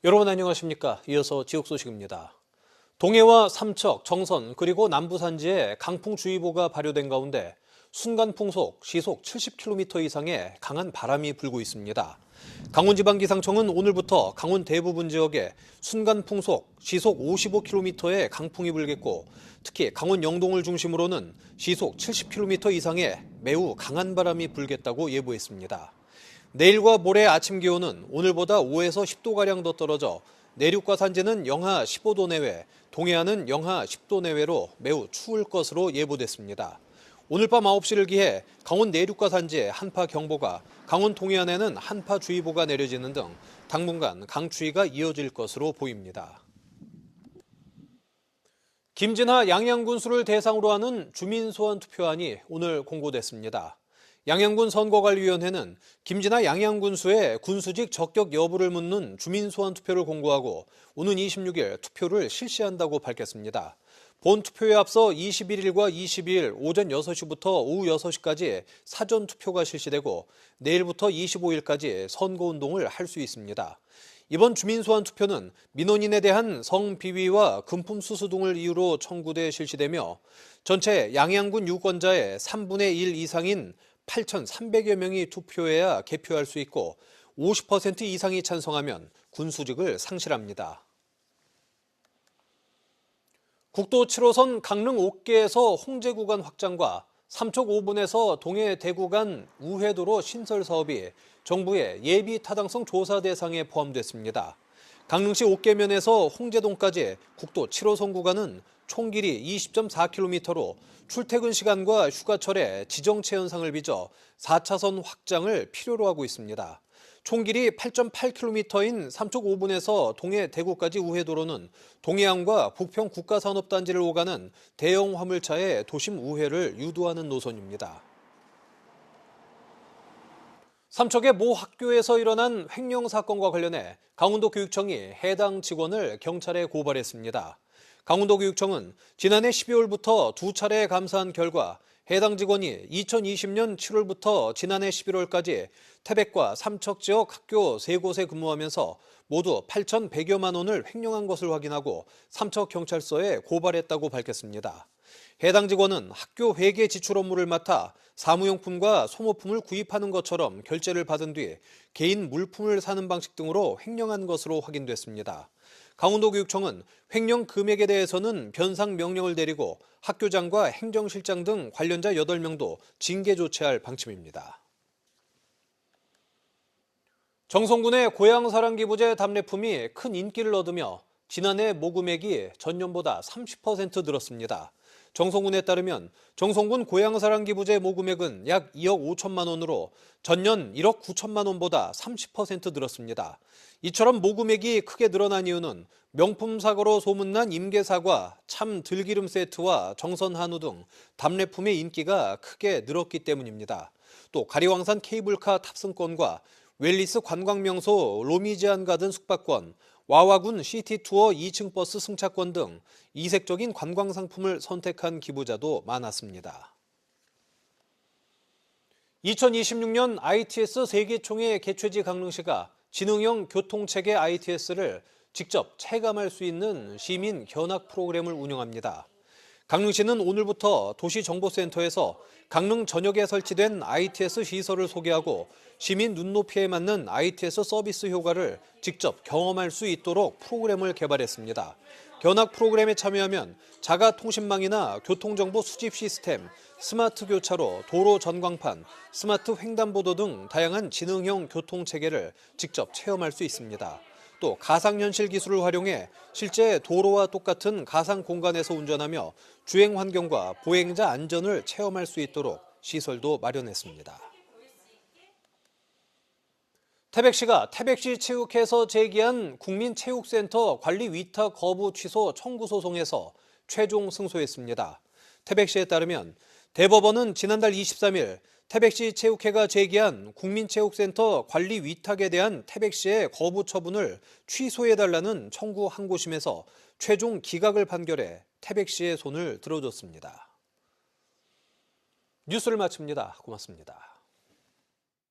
여러분 안녕하십니까? 이어서 지역 소식입니다. 동해와 삼척, 정선 그리고 남부 산지에 강풍주의보가 발효된 가운데 순간풍속 시속 70km 이상의 강한 바람이 불고 있습니다. 강원지방기상청은 오늘부터 강원 대부분 지역에 순간풍속 시속 55km의 강풍이 불겠고 특히 강원 영동을 중심으로는 시속 70km 이상의 매우 강한 바람이 불겠다고 예보했습니다. 내일과 모레 아침 기온은 오늘보다 5에서 10도가량 더 떨어져 내륙과 산지는 영하 15도 내외, 동해안은 영하 10도 내외로 매우 추울 것으로 예보됐습니다. 오늘 밤 9시를 기해 강원 내륙과 산지에 한파경보가, 강원 동해안에는 한파주의보가 내려지는 등 당분간 강추위가 이어질 것으로 보입니다. 김진하 양양군수를 대상으로 하는 주민소환 투표안이 오늘 공고됐습니다. 양양군 선거관리위원회는 김진하 양양군수의 군수직 적격 여부를 묻는 주민소환 투표를 공고하고 오는 26일 투표를 실시한다고 밝혔습니다. 본 투표에 앞서 21일과 22일 오전 6시부터 오후 6시까지 사전 투표가 실시되고 내일부터 25일까지 선거운동을 할 수 있습니다. 이번 주민소환 투표는 민원인에 대한 성비위와 금품수수 등을 이유로 청구돼 실시되며 전체 양양군 유권자의 3분의 1 이상인 8,300여 명이 투표해야 개표할 수 있고 50% 이상이 찬성하면 군수직을 상실합니다. 국도 7호선 강릉 5개에서 홍제 구간 확장과 삼척 5분에서 동해 대구 간 우회도로 신설 사업이 정부의 예비 타당성 조사 대상에 포함됐습니다. 강릉시 옥계면에서 홍제동까지 국도 7호선 구간은 총 길이 20.4km로 출퇴근 시간과 휴가철에 지정체 현상을 빚어 4차선 확장을 필요로 하고 있습니다. 총 길이 8.8km인 삼척 5분에서 동해 대구까지 우회도로는 동해안과 북평 국가산업단지를 오가는 대형 화물차의 도심 우회를 유도하는 노선입니다. 삼척의 모 학교에서 일어난 횡령 사건과 관련해 강원도교육청이 해당 직원을 경찰에 고발했습니다. 강원도교육청은 지난해 12월부터 2차례 감사한 결과 해당 직원이 2020년 7월부터 지난해 11월까지 태백과 삼척 지역 학교 3곳에 근무하면서 모두 8,100여만 원을 횡령한 것을 확인하고 삼척경찰서에 고발했다고 밝혔습니다. 해당 직원은 학교 회계 지출 업무를 맡아 사무용품과 소모품을 구입하는 것처럼 결제를 받은 뒤 개인 물품을 사는 방식 등으로 횡령한 것으로 확인됐습니다. 강원도교육청은 횡령 금액에 대해서는 변상 명령을 내리고 학교장과 행정실장 등 관련자 8명도 징계 조치할 방침입니다. 정성군의 고향사랑기부제 답례품이 큰 인기를 얻으며 지난해 모금액이 전년보다 30% 늘었습니다. 정성군에 따르면 정성군 고향사랑기부제 모금액은 약 2억 5천만 원으로 전년 1억 9천만 원보다 30% 늘었습니다. 이처럼 모금액이 크게 늘어난 이유는 명품 사과로 소문난 임계사과, 참 들기름 세트와 정선 한우 등 답례품의 인기가 크게 늘었기 때문입니다. 또 가리왕산 케이블카 탑승권과 웰리스 관광명소 로미지안 가든 숙박권, 와와군 시티투어 2층 버스 승차권 등 이색적인 관광상품을 선택한 기부자도 많았습니다. 2026년 ITS 세계총회 개최지 강릉시가 지능형 교통체계 ITS를 직접 체감할 수 있는 시민 견학 프로그램을 운영합니다. 강릉시는 오늘부터 도시정보센터에서 강릉 전역에 설치된 ITS 시설을 소개하고 시민 눈높이에 맞는 ITS 서비스 효과를 직접 경험할 수 있도록 프로그램을 개발했습니다. 견학 프로그램에 참여하면 자가통신망이나 교통정보 수집 시스템, 스마트 교차로, 도로 전광판, 스마트 횡단보도 등 다양한 지능형 교통체계를 직접 체험할 수 있습니다. 또 가상현실 기술을 활용해 실제 도로와 똑같은 가상 공간에서 운전하며 주행 환경과 보행자 안전을 체험할 수 있도록 시설도 마련했습니다. 태백시가 태백시 체육회에서 제기한 국민체육센터 관리 위탁 거부 취소 청구 소송에서 최종 승소했습니다. 태백시에 따르면 대법원은 지난달 23일 태백시 체육회가 제기한 국민체육센터 관리 위탁에 대한 태백시의 거부 처분을 취소해달라는 청구 항고심에서 최종 기각을 판결해 태백시의 손을 들어줬습니다. 뉴스를 마칩니다. 고맙습니다.